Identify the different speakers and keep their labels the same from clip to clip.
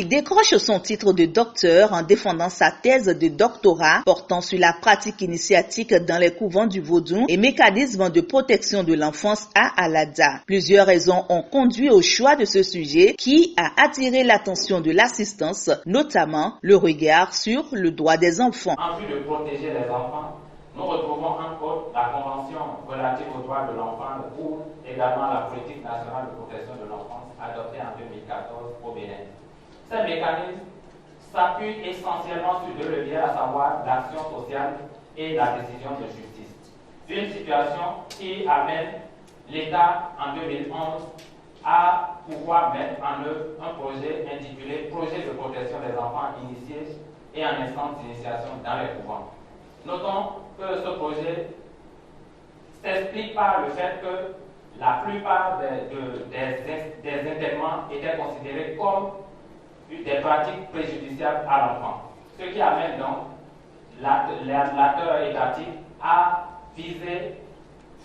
Speaker 1: Il décroche son titre de docteur en défendant sa thèse de doctorat portant sur la pratique initiatique dans les couvents du Vodou et mécanismes de protection de l'enfance à Alada. Plusieurs raisons ont conduit au choix de ce sujet qui a attiré l'attention de l'assistance, notamment le regard sur le droit des enfants.
Speaker 2: En vue de protéger les enfants, nous retrouvons entre autres la Convention relative aux droits de l'enfant ou également la politique nationale de protection de l'enfance adoptée en 2014 au Bénin. Ces mécanismes s'appuient essentiellement sur deux leviers, à savoir l'action sociale et la décision de justice. Une situation qui amène l'État en 2011 à pouvoir mettre en œuvre un projet intitulé Projet de protection des enfants initiés et en instance d'initiation dans les couvents. Notons que ce projet s'explique par le fait que la plupart des internements étaient considérés comme des pratiques préjudiciables à l'enfant. Ce qui amène donc l'acteur étatique à viser,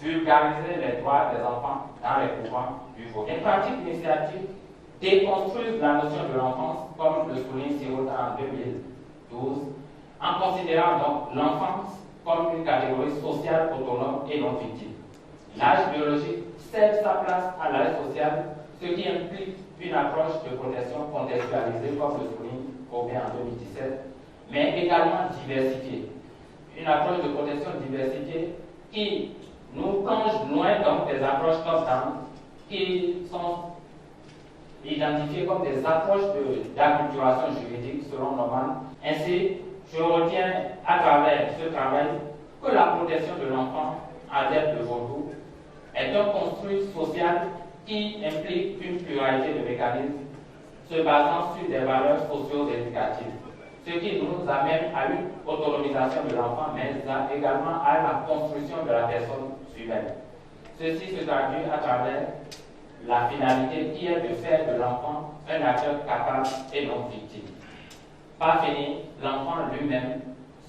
Speaker 2: vulgariser les droits des enfants dans les couvents du Vodou. Les pratiques initiatives déconstruisent la notion de l'enfance, comme le souligne Sirota en 2012, en considérant donc l'enfance comme une catégorie sociale autonome et non fictive. L'âge biologique cède sa place à l'âge social, ce qui implique une approche de protection contextualisée, comme le souligne Aubin en 2017, mais également diversifiée. Une approche de protection diversifiée qui nous plonge loin donc des approches top-down qui sont identifiées comme des approches d'acculturation juridique selon Norman. Ainsi, je retiens à travers ce travail que la protection de l'enfant adepte de Vodou est un construit social qui implique une pluralité de mécanismes se basant sur des valeurs socio-éducatives, ce qui nous amène à une autonomisation de l'enfant, mais également à la construction de la personne humaine. Ceci se traduit à travers la finalité qui est de faire de l'enfant un acteur capable et non victime. Pas fini, l'enfant lui-même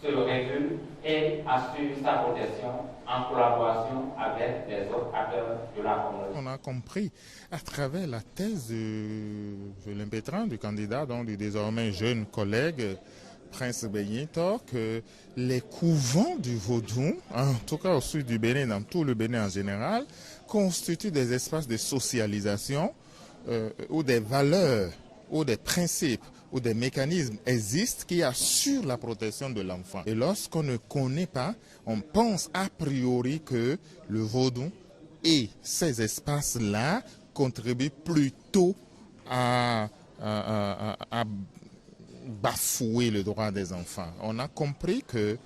Speaker 2: se régule et assure sa protection en collaboration avec les autres acteurs de la communauté.
Speaker 3: On a compris à travers la thèse de Julien Pétrin, du candidat, donc du désormais jeune collègue Prince Benyetor, que les couvents du Vodou, en tout cas au sud du Bénin, dans tout le Bénin en général, constituent des espaces de socialisation où des valeurs, où des principes, où des mécanismes existent qui assurent la protection de l'enfant. Et lorsqu'on ne connaît pas, on pense a priori que le Vodou et ces espaces-là contribuent plutôt à bafouer le droit des enfants. On a compris que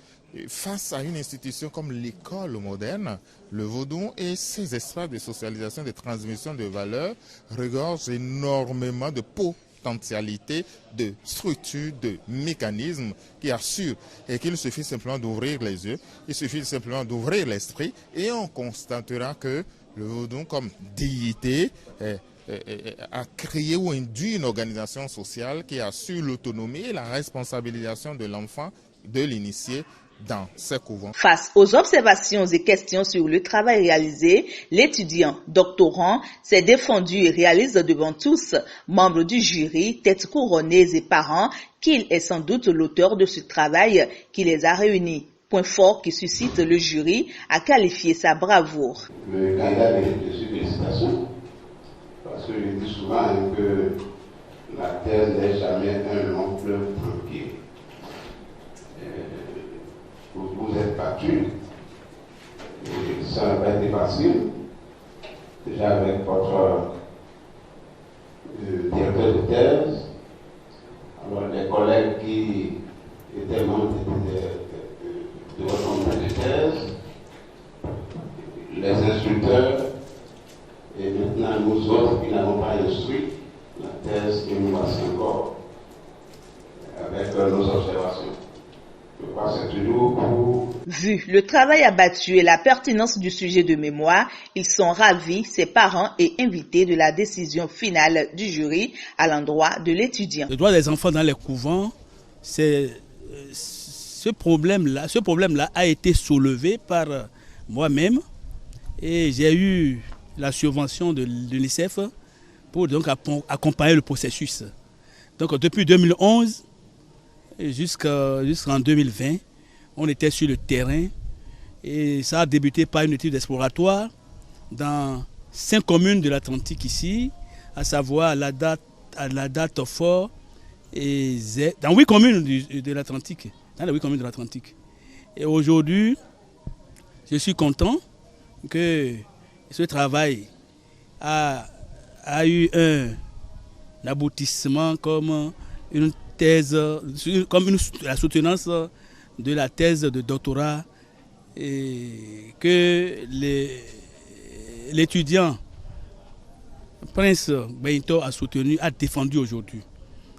Speaker 3: face à une institution comme l'école moderne, le Vodou et ses espaces de socialisation, de transmission de valeurs regorgent énormément de potentialité, de structures, de mécanismes qui assurent et qu'il suffit simplement d'ouvrir les yeux, il suffit simplement d'ouvrir l'esprit et on constatera que le Vodou comme déité a créé ou induit une organisation sociale qui assure l'autonomie et la responsabilisation de l'enfant, de l'initié dans ces couvents.
Speaker 1: Face aux observations et questions sur le travail réalisé, l'étudiant doctorant s'est défendu et réalise devant tous, membres du jury, têtes couronnées et parents, qu'il est sans doute l'auteur de ce travail qui les a réunis. Point fort qui suscite le jury à qualifier sa bravoure.
Speaker 4: Le candidat mérite de félicitations, parce que je dis souvent que la thèse n'est jamais un long fleuve tranquille. Vous êtes battu, et ça n'a pas été facile, déjà avec votre directeur de thèse, alors les collègues qui étaient membres de votre comité de thèse, les instructeurs, et maintenant nous autres qui n'avons pas instruit la thèse que nous voici encore avec nos observations. Je crois que c'est toujours pour...
Speaker 1: Vu le travail abattu et la pertinence du sujet de mémoire, ils sont ravis, ses parents et invités de la décision finale du jury à l'endroit de l'étudiant.
Speaker 5: Le droit des enfants dans les couvents, ce problème-là a été soulevé par moi-même et j'ai eu la subvention de l'UNICEF pour donc accompagner le processus. Donc depuis 2011 jusqu'en 2020, on était sur le terrain et ça a débuté par une étude exploratoire dans 5 communes de l'Atlantique ici, à savoir la date Fort et Z, dans 8 communes de l'Atlantique. Dans les 8 communes de l'Atlantique. Et aujourd'hui, je suis content que ce travail a eu un aboutissement comme une thèse, comme la soutenance de la thèse de doctorat et que l'étudiant Prince Beintor a soutenu, a défendu aujourd'hui,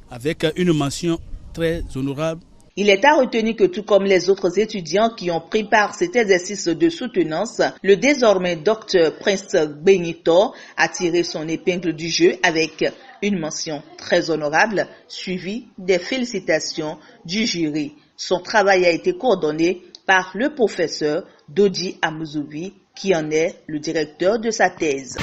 Speaker 5: avec une mention très honorable.
Speaker 1: Il est à retenir que tout comme les autres étudiants qui ont pris part à cet exercice de soutenance, le désormais docteur Prince Beintor a tiré son épingle du jeu avec une mention très honorable, suivie des félicitations du jury. Son travail a été coordonné par le professeur Dodi Amouzoui, qui en est le directeur de sa thèse.